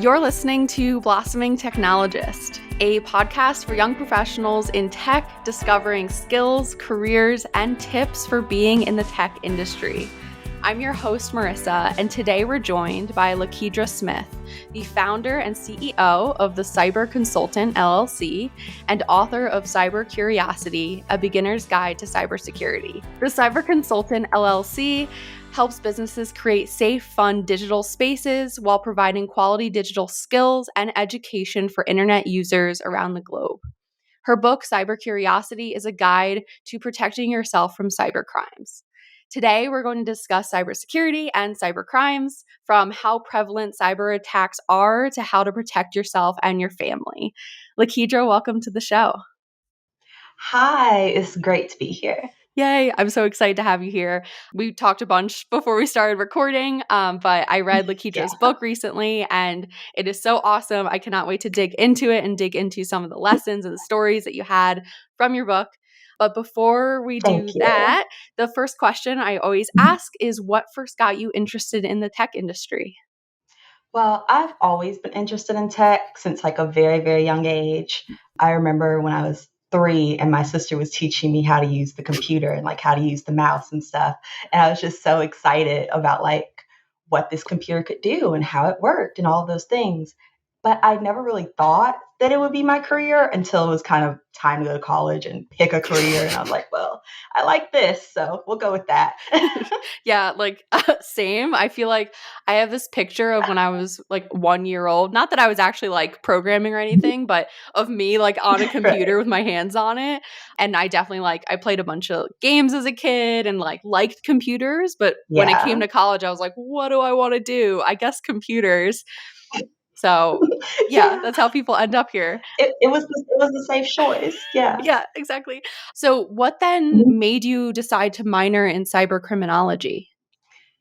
You're listening to Blossoming Technologist, a podcast for young professionals in tech discovering skills, careers, and tips for being in the tech industry. I'm your host, Marisa, and today we're joined by Lakeidra Smith, the founder and CEO of the Cyber Consultant, LLC, and author of Cybersecurity, A Beginner's Guide to Cybersecurity. The Cyber Consultant, LLC helps businesses create safe, fun digital spaces while providing quality digital skills and education for internet users around the globe. Her book, Cybersecurity, is a guide to protecting yourself from cybercrimes. Today, we're going to discuss cybersecurity and cybercrimes, from how prevalent cyber attacks are to how to protect yourself and your family. Lakeidra, welcome to the show. Hi, it's great to be here. Yay, I'm so excited to have you here. We talked a bunch before we started recording, but I read Lakeidra's book recently, and it is so awesome. I cannot wait to dig into it and dig into some of the lessons and the stories that you had from your book. But before we do that, the first question I always ask is, what first got you interested in the tech industry? Well, I've always been interested in tech since like a very, very young age. I remember when I was 3 and my sister was teaching me how to use the computer and like how to use the mouse and stuff. And I was just so excited about like what this computer could do and how it worked and all of those things. But I never really thought that it would be my career until it was kind of time to go to college and pick a career. And I was like, well, I like this, so we'll go with that. Yeah, like same. I feel like I have this picture of when I was like 1 year old. Not that I was actually like programming or anything, but of me like on a computer with my hands on it. And I definitely I played a bunch of games as a kid and liked computers. But when it came to college, I was like, what do I want to do? I guess computers. So yeah, that's how people end up here. It was the safe choice. Yeah. Yeah, exactly. So what then made you decide to minor in cyber criminology?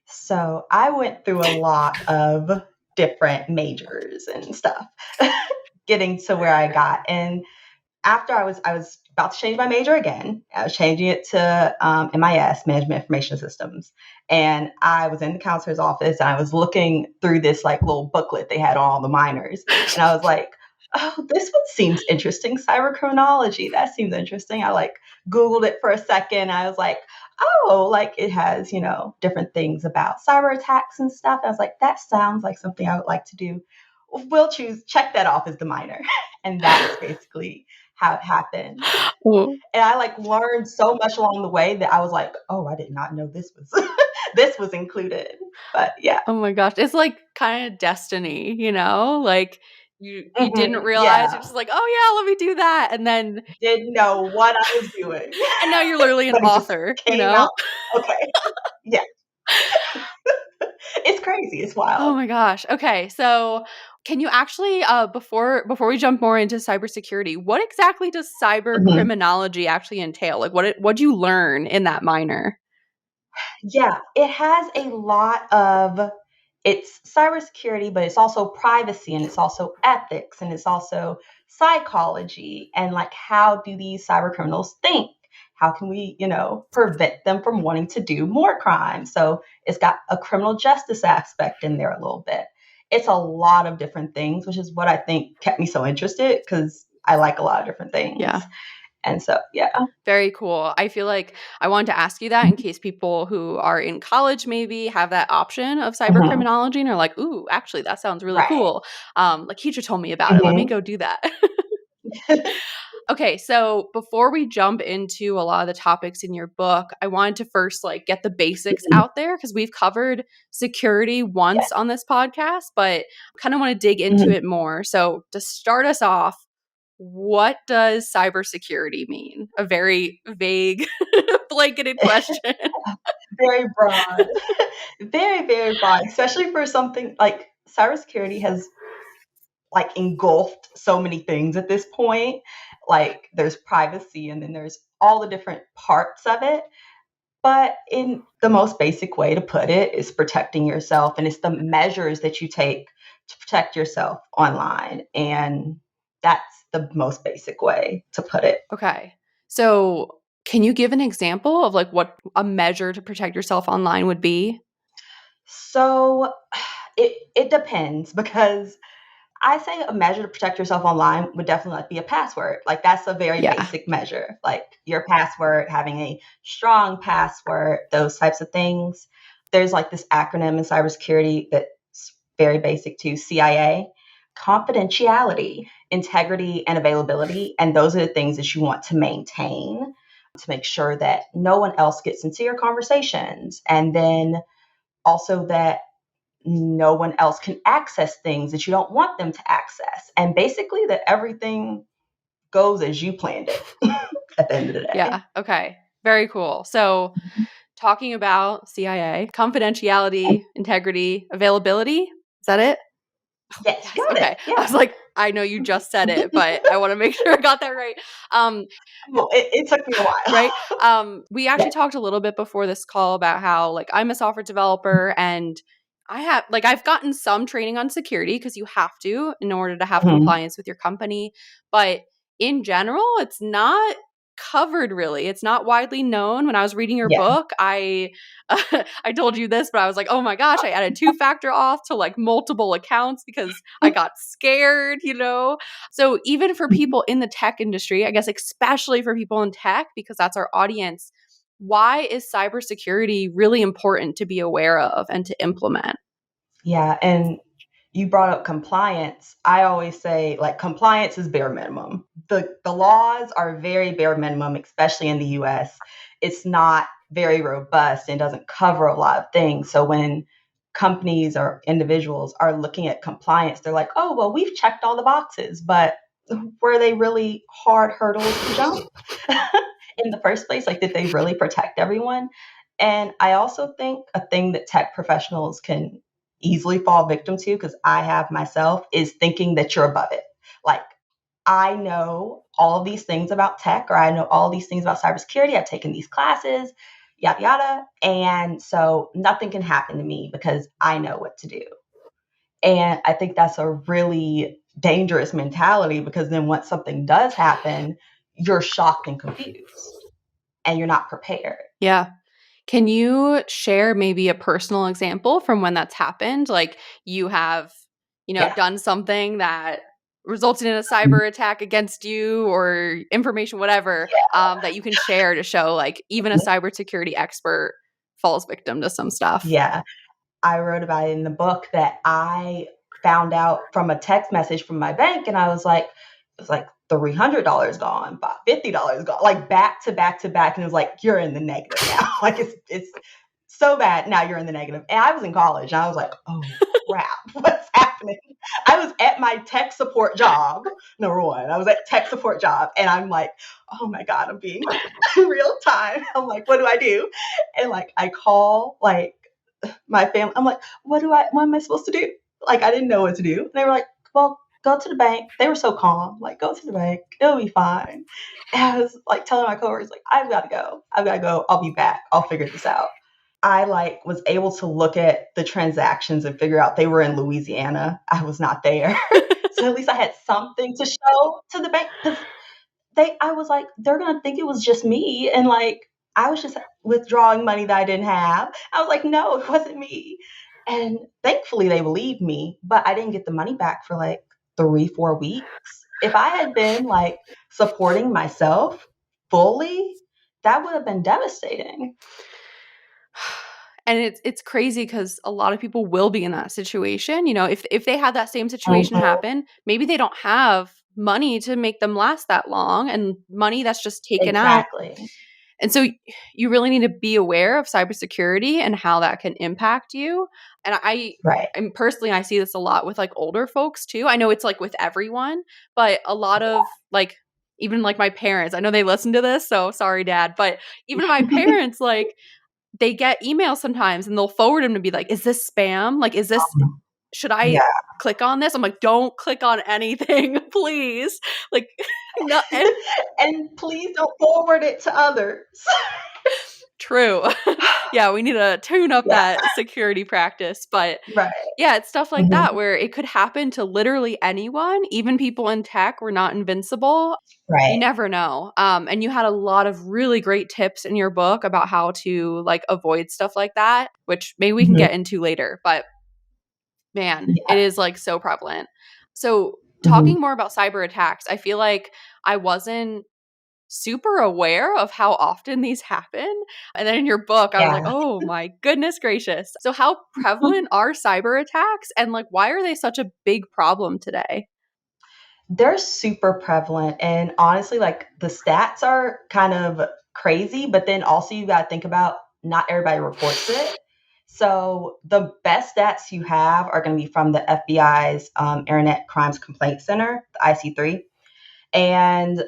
So I went through a lot of different majors and stuff, getting to where I got. And after I was about to change my major again. I was changing it to MIS, Management Information Systems. And I was in the counselor's office and I was looking through this like little booklet they had on all the minors. And I was like, oh, this one seems interesting. Cyber criminology. That seems interesting. I Googled it for a second. I was like, oh, it has, different things about cyber attacks and stuff. I was like, that sounds like something I would like to do. We'll check that off as the minor. And that's basically how it happened. Ooh. And I learned so much along the way that I was like, oh, I did not know this was this was included. But yeah. Oh my gosh. It's kind of destiny, you didn't realize. You're just like, oh yeah, let me do that. And then didn't know what I was doing. And now you're literally an author, Out. Okay. Yeah. It's crazy. It's wild. Oh my gosh. Okay. So can you actually, before we jump more into cybersecurity, what exactly does cyber criminology actually entail? What do you learn in that minor? Yeah, it has a lot of, it's cybersecurity, but it's also privacy and it's also ethics and it's also psychology and how do these cyber criminals think? How can we, prevent them from wanting to do more crime? So it's got a criminal justice aspect in there a little bit. It's a lot of different things, which is what I think kept me so interested because I like a lot of different things. Yeah. And so, yeah. Very cool. I feel like I wanted to ask you that in case people who are in college maybe have that option of cyber criminology and are like, ooh, actually, that sounds really cool. Lakeidra told me about it. Let me go do that. Okay, so before we jump into a lot of the topics in your book, I wanted to first get the basics out there because we've covered security once on this podcast, but kind of want to dig into it more. So to start us off, what does cybersecurity mean? A very vague, blanketed question. Very broad. Very, very broad, especially for something like cybersecurity has engulfed so many things at this point. There's privacy and then there's all the different parts of it. But in the most basic way to put it is protecting yourself. And it's the measures that you take to protect yourself online. And that's the most basic way to put it. Okay. So can you give an example of what a measure to protect yourself online would be? So it depends because I say a measure to protect yourself online would definitely be a password. Like that's a very Yeah. basic measure. Like your password, having a strong password, those types of things. There's like this acronym in cybersecurity that's very basic to CIA, confidentiality, integrity, and availability. And those are the things that you want to maintain to make sure that no one else gets into your conversations. And then also that no one else can access things that you don't want them to access. And basically that everything goes as you planned it at the end of the day. Yeah. Okay. Very cool. So, talking about CIA, confidentiality, integrity, availability. Is that it? Yes, Yes. you got Okay. it. I Yeah. was like, I know you just said it, but I want to make sure I got that right. Well, it took me a while. Right. We actually Yes. talked a little bit before this call about how like I'm a software developer and I've gotten some training on security because you have to in order to have Mhm. compliance with your company. But in general, it's not covered really. It's not widely known. When I was reading your Yeah. book, I told you this, but I was like, oh my gosh, I added two-factor auth to like multiple accounts because I got scared. So even for people in the tech industry, I guess especially for people in tech, because that's our audience, why is cybersecurity really important to be aware of and to implement? Yeah. And you brought up compliance. I always say like compliance is bare minimum. The laws are very bare minimum, especially in the US. It's not very robust and doesn't cover a lot of things. So when companies or individuals are looking at compliance, they're like, oh, well, we've checked all the boxes, but were they really hard hurdles to jump in the first place? Like, did they really protect everyone? And I also think a thing that tech professionals can easily fall victim to, because I have myself, is thinking that you're above it. Like, I know all of these things about tech, or I know all these things about cybersecurity. I've taken these classes, yada, yada. And so nothing can happen to me because I know what to do. And I think that's a really dangerous mentality because then once something does happen, you're shocked and confused and you're not prepared. Yeah. Can you share maybe a personal example from when that's happened? Like you have, Yeah. done something that resulted in a cyber attack against you or information, whatever, that you can share to show like even a cybersecurity expert falls victim to some stuff. Yeah. I wrote about it in the book that I found out from a text message from my bank, and I was like, it was like $300 gone, $50 gone, like back to back to back, and it was like you're in the negative now. Like it's so bad. Now you're in the negative. And I was in college, and I was like, oh crap, what's happening? I was at my tech support job. Number one, I was at tech support job, and I'm like, oh my god, I'm being in real time. I'm like, what do I do? And like I call like my family. I'm like, what am I supposed to do? Like, I didn't know what to do. And they were like, well, go to the bank. They were so calm. Like, go to the bank. It'll be fine. And I was like telling my coworkers, like, I've got to go. I've got to go. I'll be back. I'll figure this out. I like was able to look at the transactions and figure out they were in Louisiana. I was not there. So at least I had something to show to the bank because I was like, they're gonna think it was just me, and like I was just withdrawing money that I didn't have. I was like, no, it wasn't me. And thankfully they believed me, but I didn't get the money back for like 3, 4 weeks. If I had been like supporting myself fully, that would have been devastating. And it's crazy because a lot of people will be in that situation. If they had that same situation Mhm. happen, maybe they don't have money to make them last that long and money that's just taken out. Exactly. And so you really need to be aware of cybersecurity and how that can impact you. And Right. and personally, I see this a lot with like older folks too. I know it's like with everyone, but a lot of like, even like my parents, I know they listen to this, so sorry, dad, but even my parents, like, they get emails sometimes and they'll forward them to be like, is this spam? Like, should I Yeah. click on this? I'm like, don't click on anything, please. Like, no, And please don't forward it to others. true. Yeah, we need to tune up Yeah. that security practice. But Right. yeah, it's stuff like Mhm. that where it could happen to literally anyone, even people in tech. We're not invincible. You Right. never know. And you had a lot of really great tips in your book about how to like avoid stuff like that, which maybe we can Mhm. get into later. But man, it Yeah. is like so prevalent. So talking more about cyber attacks, I feel like I wasn't super aware of how often these happen. And then in your book, I was like, Yeah. oh my goodness gracious. So how prevalent are cyber attacks and like why are they such a big problem today? They're super prevalent. And honestly, like the stats are kind of crazy, but then also you got to think about not everybody reports it. So the best stats you have are going to be from the FBI's Internet Crimes Complaint Center, the IC3. And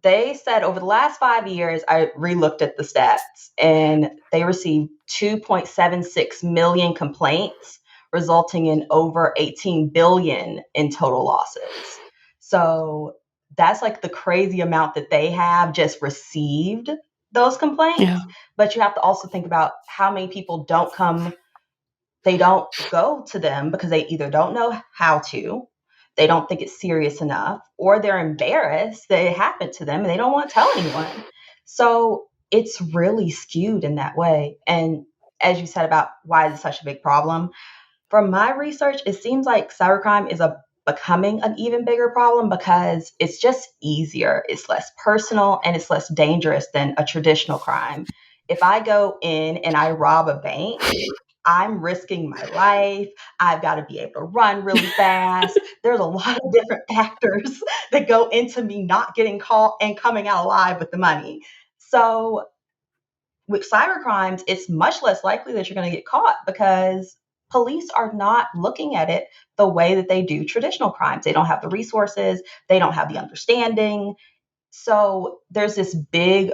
they said over the last 5 years, I relooked at the stats, and they received 2.76 million complaints, resulting in over 18 billion in total losses. So that's like the crazy amount that they have just received those Yeah. complaints. But you have to also think about how many people they don't go to them because they either don't know how to, they don't think it's serious enough, or they're embarrassed that it happened to them and they don't want to tell anyone. So it's really skewed in that way. And as you said about why is it such a big problem, from my research, it seems like cybercrime is becoming an even bigger problem because it's just easier, it's less personal, and it's less dangerous than a traditional crime. If I go in and I rob a bank, I'm risking my life. I've got to be able to run really fast. There's a lot of different factors that go into me not getting caught and coming out alive with the money. So with cyber crimes, it's much less likely that you're going to get caught because police are not looking at it the way that they do traditional crimes. They don't have the resources, they don't have the understanding. So there's this big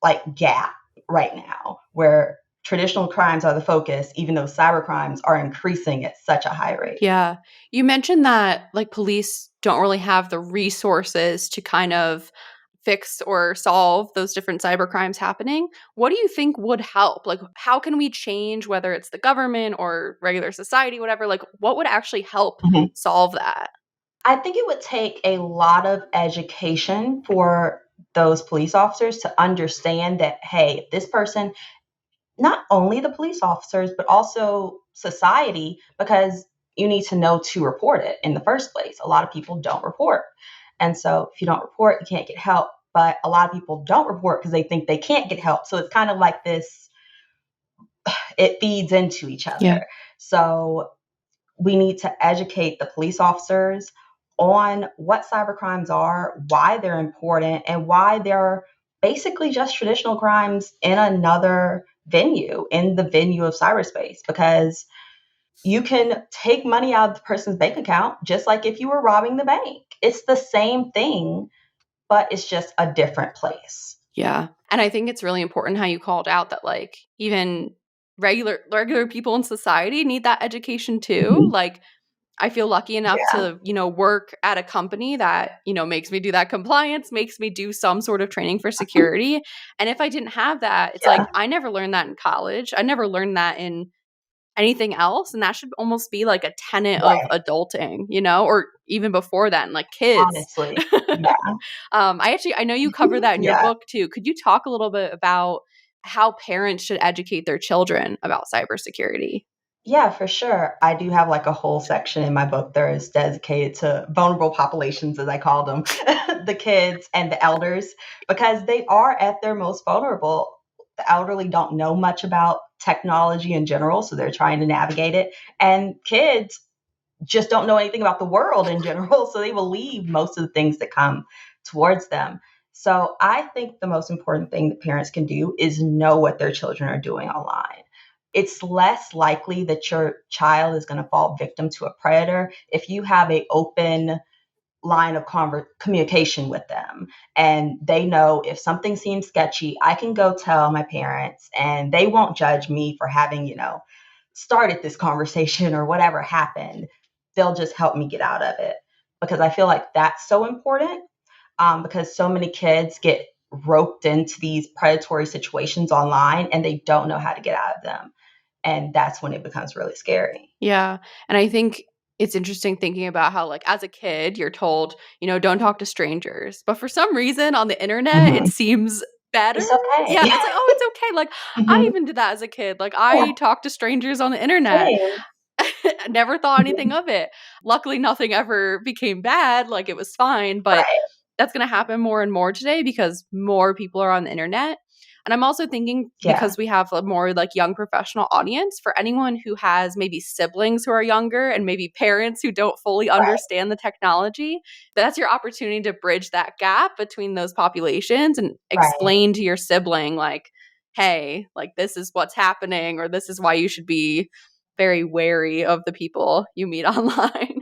like gap right now where traditional crimes are the focus, even though cyber crimes are increasing at such a high rate. Yeah. You mentioned that like police don't really have the resources to kind of fix or solve those different cyber crimes happening. What do you think would help? Like how can we change whether it's the government or regular society whatever? Like what would actually help Mhm. solve that? I think it would take a lot of education for those police officers to understand that, hey, if this person, not only the police officers, but also society, because you need to know to report it in the first place. A lot of people don't report. And so if you don't report, you can't get help. But a lot of people don't report because they think they can't get help. So it's kind of like this, it feeds into each Yeah. other. So we need to educate the police officers on what cyber crimes are, why they're important, and why they're basically just traditional crimes in another venue, in the venue of cyberspace. Because you can take money out of the person's bank account just like if you were robbing the bank. It's the same thing, but it's just a different place. Yeah. And I think it's really important how you called out that like even regular people in society need that education too. Mhm. Like I feel lucky enough Yeah. to, work at a company that, makes me do that compliance, makes me do some sort of training for security. And if I didn't have that, it's Yeah. like I never learned that in college. I never learned that in anything else. And that should almost be like a tenet of Right. adulting, or even before then, like kids. Honestly. Yeah. I know you cover that in your Yeah. book too. Could you talk a little bit about how parents should educate their children about cybersecurity? Yeah, for sure. I do have like a whole section in my book that is dedicated to vulnerable populations, as I call them, the kids and the elders, because they are at their most vulnerable. The elderly don't know much about technology in general, so they're trying to navigate it. And kids just don't know anything about the world in general, so they believe most of the things that come towards them. So I think the most important thing that parents can do is know what their children are doing online. It's less likely that your child is going to fall victim to a predator if you have an open line of communication with them and they know if something seems sketchy, I can go tell my parents and they won't judge me for having, started this conversation or whatever happened. They'll just help me get out of it because I feel like that's so important, because so many kids get roped into these predatory situations online and they don't know how to get out of them. And that's when it becomes really scary. Yeah. And I think it's interesting thinking about how, like, as a kid, you're told, don't talk to strangers. But for some reason on the internet, it Mhm. seems better. It's okay. Yeah. It's like, oh, it's okay. Like, I Mhm. even did that as a kid. Like, Yeah, I talked to strangers on the internet. same. Never thought anything of it. Luckily, nothing ever became bad. Like, it was fine, but Right. that's going to happen more and more today because more people are on the internet. And I'm also thinking, Yeah. because we have a more like young professional audience, for anyone who has maybe siblings who are younger and maybe parents who don't fully Right. understand the technology, that's your opportunity to bridge that gap between those populations and Right. explain to your sibling, like, hey, like, this is what's happening, or this is why you should be very wary of the people you meet online.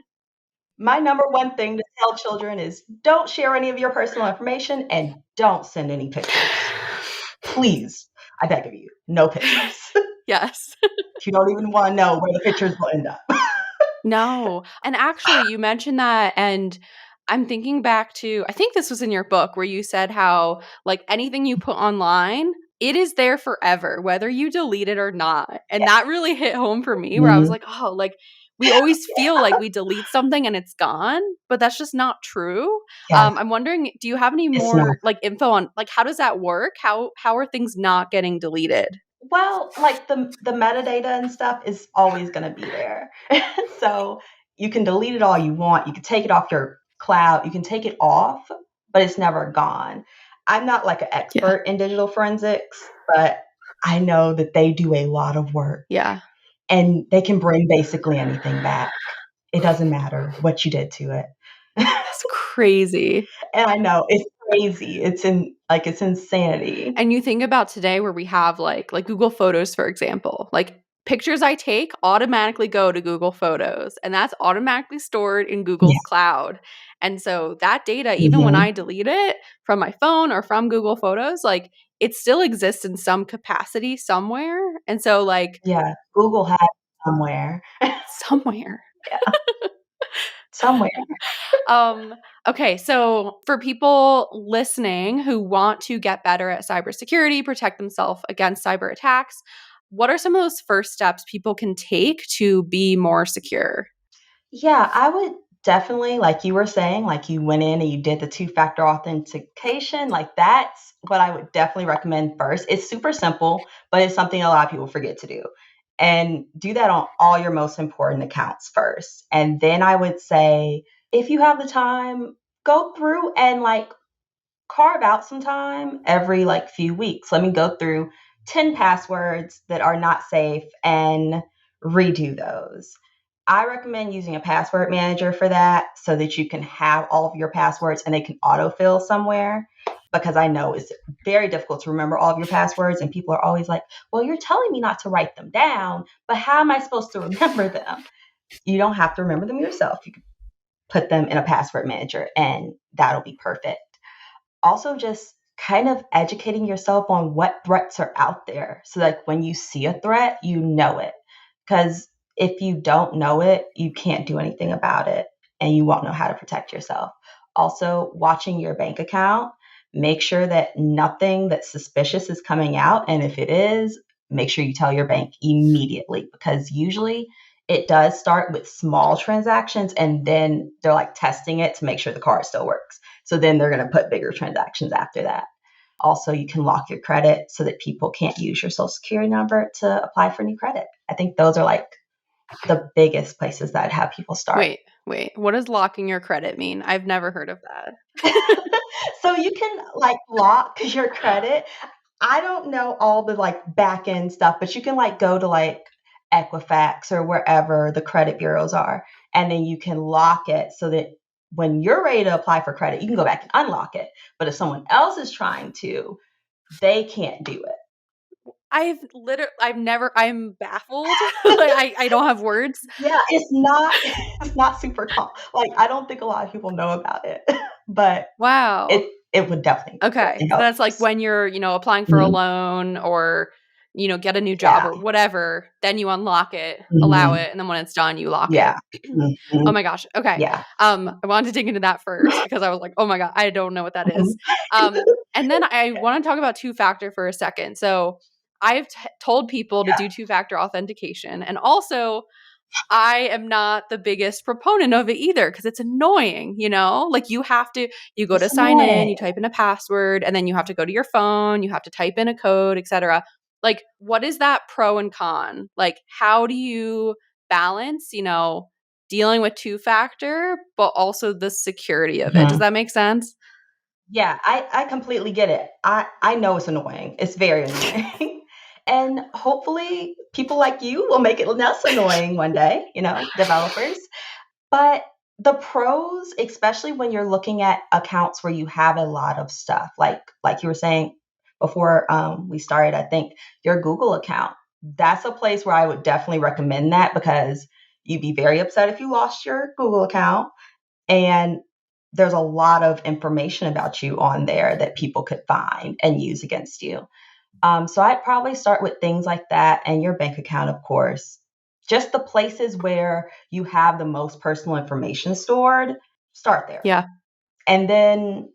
My number one thing to tell children is don't share any of your personal information and don't send any pictures. Please, I beg of you, no pictures. Yes. You don't even want to know where the pictures will end up. No. And actually, you mentioned that, and I'm thinking back to, I think this was in your book where you said how, like, anything you put online, it is there forever, whether you delete it or not. And Yeah. that really hit home for me, where I was Mhm. like, oh, like, we always feel Yeah. like we delete something and it's gone, but that's just not true. Yes, I'm wondering, do you have any it's not. more like info on like how does that work? How are things not getting deleted? Well, like the metadata and stuff is always going to be there. So you can delete it all you want. You can take it off your cloud. You can take it off, but it's never gone. I'm not like an Yeah. expert in digital forensics, but I know that they do a lot of work Yeah. and they can bring basically anything back. It doesn't matter what you did to it. That's crazy. And I know it's crazy. It's insanity. And you think about today where we have like Google Photos, for example, like pictures I take automatically go to Google Photos and that's automatically stored in Yeah. Google's cloud. And so that data, even when Hmm. I delete it from my phone or from Google Photos, like it still exists in some capacity somewhere. And so like Yeah. Google has it somewhere. somewhere. Yeah. Somewhere. Um, okay, so for people listening who want to get better at cybersecurity, protect themselves against cyber attacks, what are some of those first steps people can take to be more secure? Yeah, I would definitely, like you were saying, like you went in and you did the two-factor authentication. Like that's what I would definitely recommend first. It's super simple, but it's something a lot of people forget to do. And do that on all your most important accounts first. And then I would say, if you have the time, go through and like carve out some time every like few weeks. Let me go through 10 passwords that are not safe and redo those. I recommend using a password manager for that so that you can have all of your passwords and they can autofill somewhere because I know it's very difficult to remember all of your passwords and people are always like, "Well, you're telling me not to write them down, but how am I supposed to remember them?" You don't have to remember them yourself. You can put them in a password manager and that'll be perfect. Also just kind of educating yourself on what threats are out there so like when you see a threat you know it, because if you don't know it you can't do anything about it and you won't know how to protect yourself. Also watching your bank account, make sure that nothing that's suspicious is coming out, and if it is, make sure you tell your bank immediately because usually it does start with small transactions and then they're like testing it to make sure the card still works. So then they're going to put bigger transactions after that. Also, you can lock your credit so that people can't use your social security number to apply for new credit. I think those are like the biggest places that I'd have people start. Wait. What does locking your credit mean? I've never heard of that. So you can like lock your credit. I don't know all the like back end stuff, but you can like go to like Equifax or wherever the credit bureaus are, and then you can lock it so that when you're ready to apply for credit, you can go back and unlock it. But if someone else is trying to, they can't do it. I'm baffled. Like I don't have words. Yeah, it's not it's not super like I don't think a lot of people know about it, but Wow. it would definitely Okay. it So that's like helps. when you're, applying for a Mhm. loan or, get a new job Yeah. or whatever, then you unlock it, allow Mhm. it, and then when it's done, you lock it. Yeah. Mhm. Oh my gosh. Okay. Yeah. I wanted to dig into that first because I was like, oh my God, I don't know what that is. Mhm. And then I want to talk about two-factor for a second. So I've told people to Yeah. do two-factor authentication. And also, I am not the biggest proponent of it either because it's annoying, Like you go to It's sign in, annoying. you type in a password, and then you have to go to your phone, you have to type in a code, etc. Like, what is that pro and con? Like, how do you balance, dealing with two-factor, but also the security of it. Does Mhm. that make sense? Yeah, I completely get it. I know it's annoying. It's very annoying. And hopefully people like you will make it less annoying one day, developers. But the pros, especially when you're looking at accounts where you have a lot of stuff, like you were saying before we started, I think your Google account, that's a place where I would definitely recommend that because you'd be very upset if you lost your Google account. And there's a lot of information about you on there that people could find and use against you. So I'd probably start with things like that and your bank account, of course. Just the places where you have the most personal information stored, start there. Yeah. And then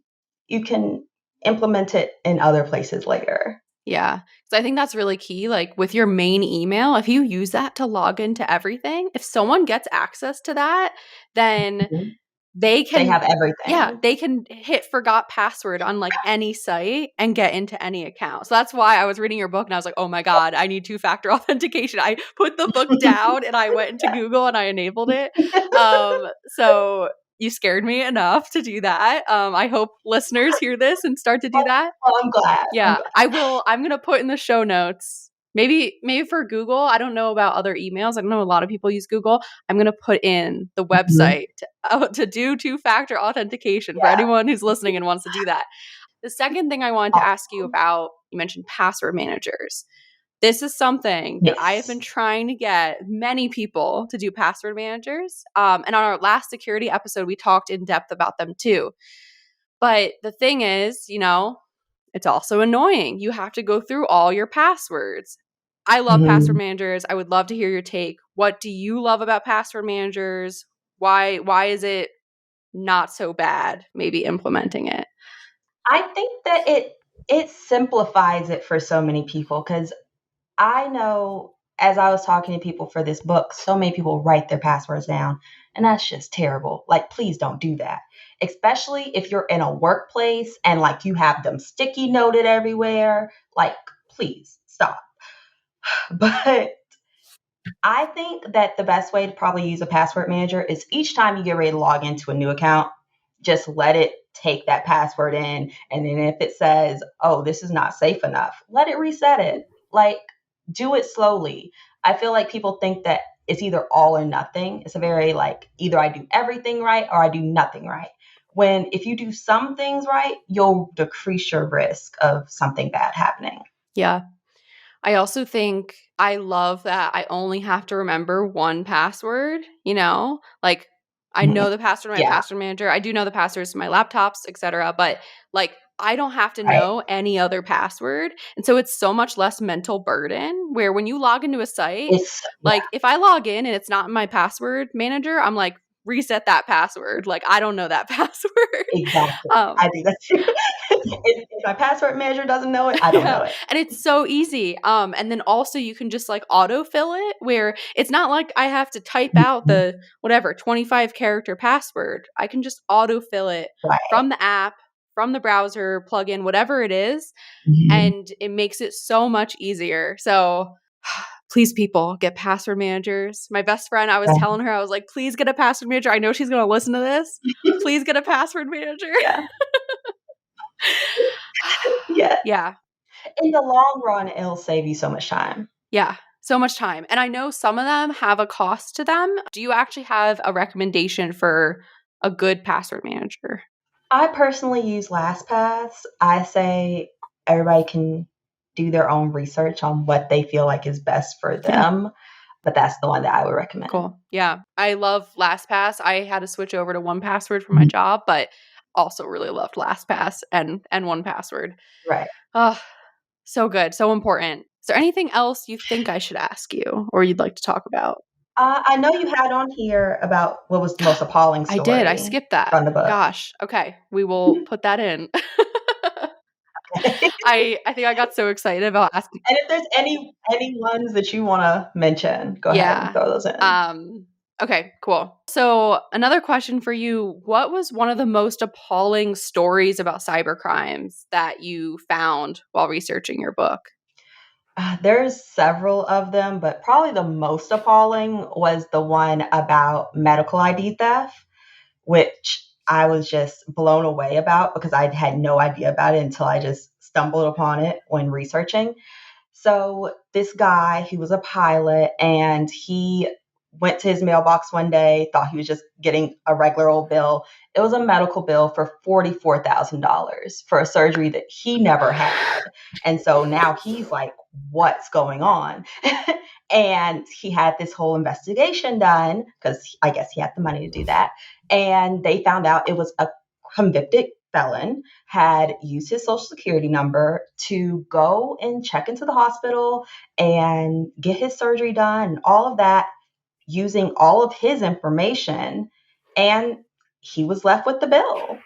you can implement it in other places later. Yeah. So I think that's really key. Like with your main email, if you use that to log into everything, if someone gets access to that, then Mhm. they They can, have everything. they can hit forgot password on like any site and get into any account. So that's why I was reading your book and I was like, oh my God, I need two-factor authentication. I put the book down and I went into Google and I enabled it. So you scared me enough to do that. I hope listeners hear this and start to do that. Well, I'm glad. I'm Yeah, glad. I will. I'm gonna put in the show notes. Maybe for Google. I don't know about other emails. I don't know a lot of people use Google. I'm gonna put in the Mhm. website to do two-factor authentication for Yeah. anyone who's listening and wants to do that. The second thing I wanted to ask you Awesome. about, you mentioned password managers. This is something that I have been Yes. trying to get many people to do password managers. And on our last security episode, we talked in depth about them too. But the thing is, it's also annoying. You have to go through all your passwords. I love password Mhm. managers. I would love to hear your take. What do you love about password managers? Why is it not so bad maybe implementing it? I think that it simplifies it for so many people because I know as I was talking to people for this book, so many people write their passwords down, and that's just terrible. Like, please don't do that. Especially if you're in a workplace and like you have them sticky noted everywhere. Like, please stop. But I think that the best way to probably use a password manager is each time you get ready to log into a new account, just let it take that password in. And then if it says, oh, this is not safe enough, let it reset it. Like, do it slowly. I feel like people think that it's either all or nothing. It's a very like either I do everything right or I do nothing right. When if you do some things right, you'll decrease your risk of something bad happening. Yeah. I also think I love that I only have to remember one password, Like I Mhm. know the password to my Yeah, password manager. I do know the passwords to my laptops, etc. But like I don't have to right. know any other password. And so it's so much less mental burden where when you log into a site, It's like if I log in and it's not in my password manager, I'm like, reset that password. Like I don't know that password. exactly. um, I do that too. If my password manager doesn't know it, I don't Yeah, know it. and it's so easy. And then also you can just like autofill it where it's not like I have to type out Mhm. the whatever 25 character password. I can just autofill it Right. from the app, from the browser, plugin, whatever it is, Mhm. and it makes it so much easier. So please people get password managers. My best friend, I was Yeah. telling her, I was like, please get a password manager. I know she's going to listen to this. Please get a password manager. Yeah. Yeah. Yeah. In the long run, it'll save you so much time. Yeah, so much time. And I know some of them have a cost to them. Do you actually have a recommendation for a good password manager? I personally use LastPass. I say everybody can do their own research on what they feel like is best for Yeah. them, but that's the one that I would recommend. Cool. Yeah. I love LastPass. I had to switch over to 1Password for my Mhm. job, but also really loved LastPass and 1Password. Right. Oh, so good. So important. Is there anything else you think I should ask you or you'd like to talk about? I know you had on here about what was the most appalling I did. I story skipped that. from the book. Gosh. Okay. We will put that in. I think I got so excited about asking. And if there's any ones that you wanna mention, go ahead and Yeah. throw those in. Um, okay, cool. So another question for you. What was one of the most appalling stories about cyber crimes that you found while researching your book? There's several of them, but probably the most appalling was the one about medical ID theft, which I was just blown away about because I had no idea about it until I just stumbled upon it when researching. So this guy, he was a pilot and he went to his mailbox one day, thought he was just getting a regular old bill. It was a medical bill for $44,000 for a surgery that he never had. And so now he's like, what's going on? And he had this whole investigation done because I guess he had the money to do that. And they found out it was a convicted felon had used his social security number to go and check into the hospital and get his surgery done and all of that using all of his information. And he was left with the bill.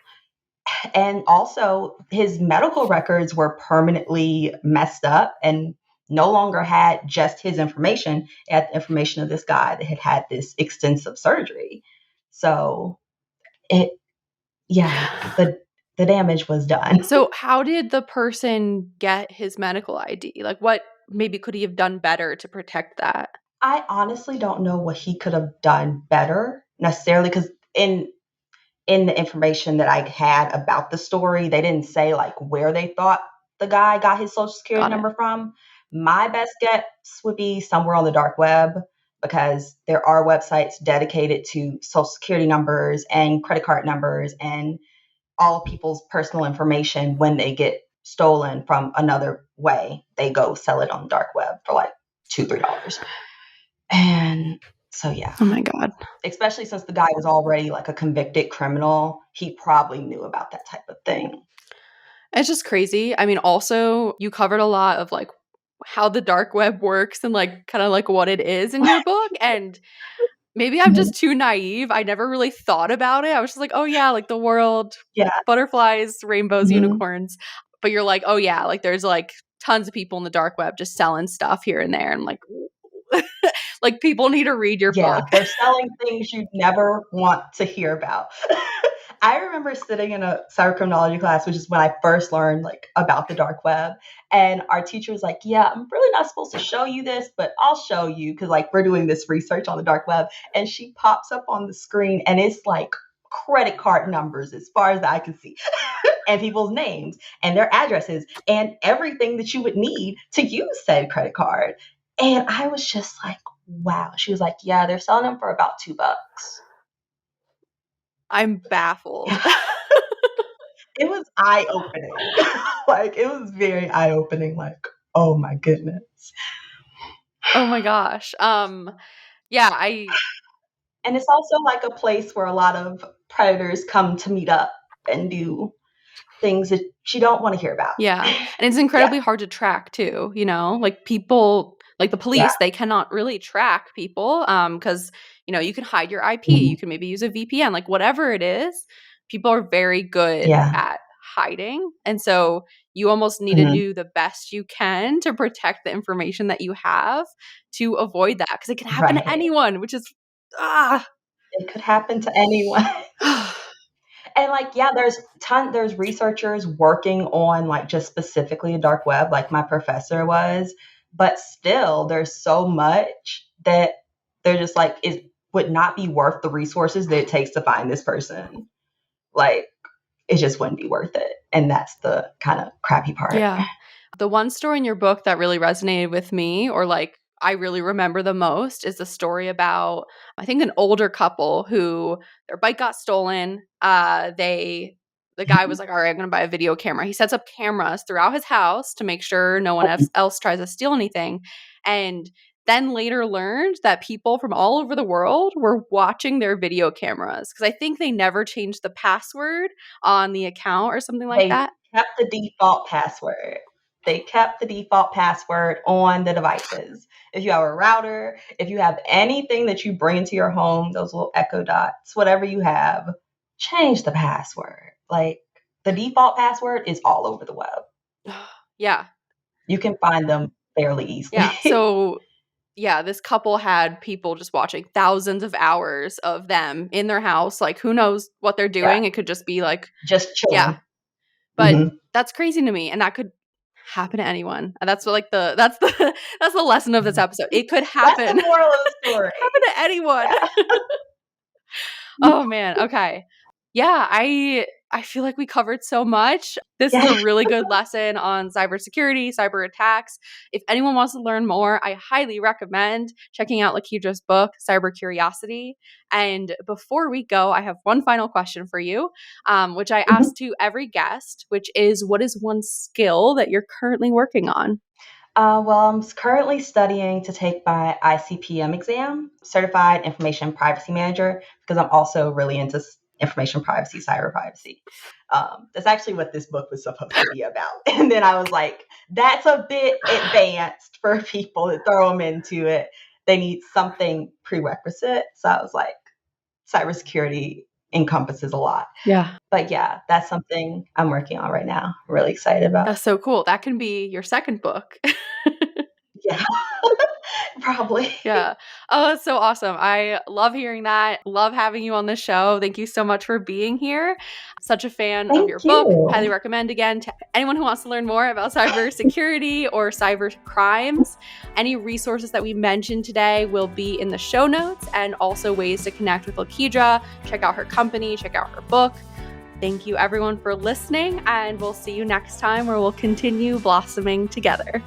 And also, his medical records were permanently messed up and no longer had just his information, it had the information of this guy that had had this extensive surgery. So it, yeah, the damage was done. So how did the person get his medical ID? Like, what maybe could he have done better to protect that? I honestly don't know what he could have done better necessarily because in the information that I had about the story, they didn't say like where they thought the guy got his social security Got it. number from. My best guess would be somewhere on the dark web because there are websites dedicated to social security numbers and credit card numbers and all of people's personal information when they get stolen from another way. They go sell it on the dark web for like $2, $3. And so, yeah, Oh my God. especially since the guy was already like a convicted criminal, he probably knew about that type of thing. It's just crazy. I mean, also, you covered a lot of like how the dark web works and like kind of like what it is in your book. And maybe I'm Mhm. just too naive. I never really thought about it. I was just like, oh, yeah, like the world, Yeah. butterflies, rainbows, Mhm. unicorns. But you're like, oh, yeah, like there's like tons of people in the dark web just selling stuff here and there. And like, like people need to read your Yeah, book. they're selling things you'd never want to hear about. I remember sitting in a cybercriminology class, which is when I first learned like about the dark web, and our teacher was like, "Yeah, I'm really not supposed to show you this, but I'll show you because like we're doing this research on the dark web." And she pops up on the screen, and it's like credit card numbers as far as I can see, and people's names and their addresses and everything that you would need to use said credit card. And I was just like, wow. She was like, yeah, they're selling them for about $2. I'm baffled. It was eye opening. Like, it was very eye opening. Like, oh my goodness. Oh my gosh. Yeah, And it's also like a place where a lot of predators come to meet up and do things that you don't want to hear about. yeah. And it's Yeah. incredibly hard to track too, you know? Like people like the Yeah. police, they cannot really track people cuz you know, you can hide your IP, you Mhm. can maybe use a VPN, like whatever it is, people are very good Yeah. at hiding. And so you almost need to Mhm. do the best you can to protect the information that you have to avoid that cuz it can happen to Right. anyone, which is ah. It could happen to anyone. And like, yeah, there's researchers working on like just specifically the dark web, like my professor was, but still there's so much that they're just like, it would not be worth the resources that it takes to find this person. Like, it just wouldn't be worth it. And that's the kind of crappy part. Yeah. The one story in your book that really resonated with me, or like I really remember the most, is the story about, I think, an older couple who their bike got stolen. The guy was like, all right, I'm going to buy a video camera. He sets up cameras throughout his house to make sure no one else tries to steal anything. And then later learned that people from all over the world were watching their video cameras because I think they never changed the password on the account or something like They that. kept the default password. They kept the default password on the devices. If you have a router, if you have anything that you bring into your home, those little echo dots, whatever you have, change the password. Like the default password is all over the web. Yeah. You can find them fairly easily. Yeah. So, yeah, this couple had people just watching thousands of hours of them in their house. Like, who knows what they're Yeah, doing? It could just be like, just yeah. chilling. But Hmm. that's crazy to me. And that could, happen to anyone. And that's what, like, that's the lesson of this episode. It could That's the happen. moral of the story. Happen to anyone. Yeah. Oh man. Okay. Yeah, I feel like we covered so much. This is Yeah. a really good lesson on cybersecurity, cyber attacks. If anyone wants to learn more, I highly recommend checking out Lakeidra's book, Cyber Curiosity. And before we go, I have one final question for you, which I ask to every guest, which is, what is one skill that you're currently working on? Well, I'm currently studying to take my ICPM exam, Certified Information Privacy Manager, because I'm also really into information privacy, cyber privacy. That's actually what this book was supposed to be about. And then I was like, that's a bit advanced for people to throw them into it. They need something prerequisite. So I was like, cybersecurity encompasses a lot. Yeah. But yeah, that's something I'm working on right now. I'm really excited about. That's so cool. That can be your second book. Yeah, probably. Yeah. Oh, that's so awesome. I love hearing that. Love having you on the show. Thank you so much for being here. Such a fan of Thank your book. you. Highly recommend again to anyone who wants to learn more about cybersecurity or cyber crimes. Any resources that we mentioned today will be in the show notes, and also ways to connect with Lakeidra. Check out her company, check out her book. Thank you everyone for listening, and we'll see you next time where we'll continue blossoming together.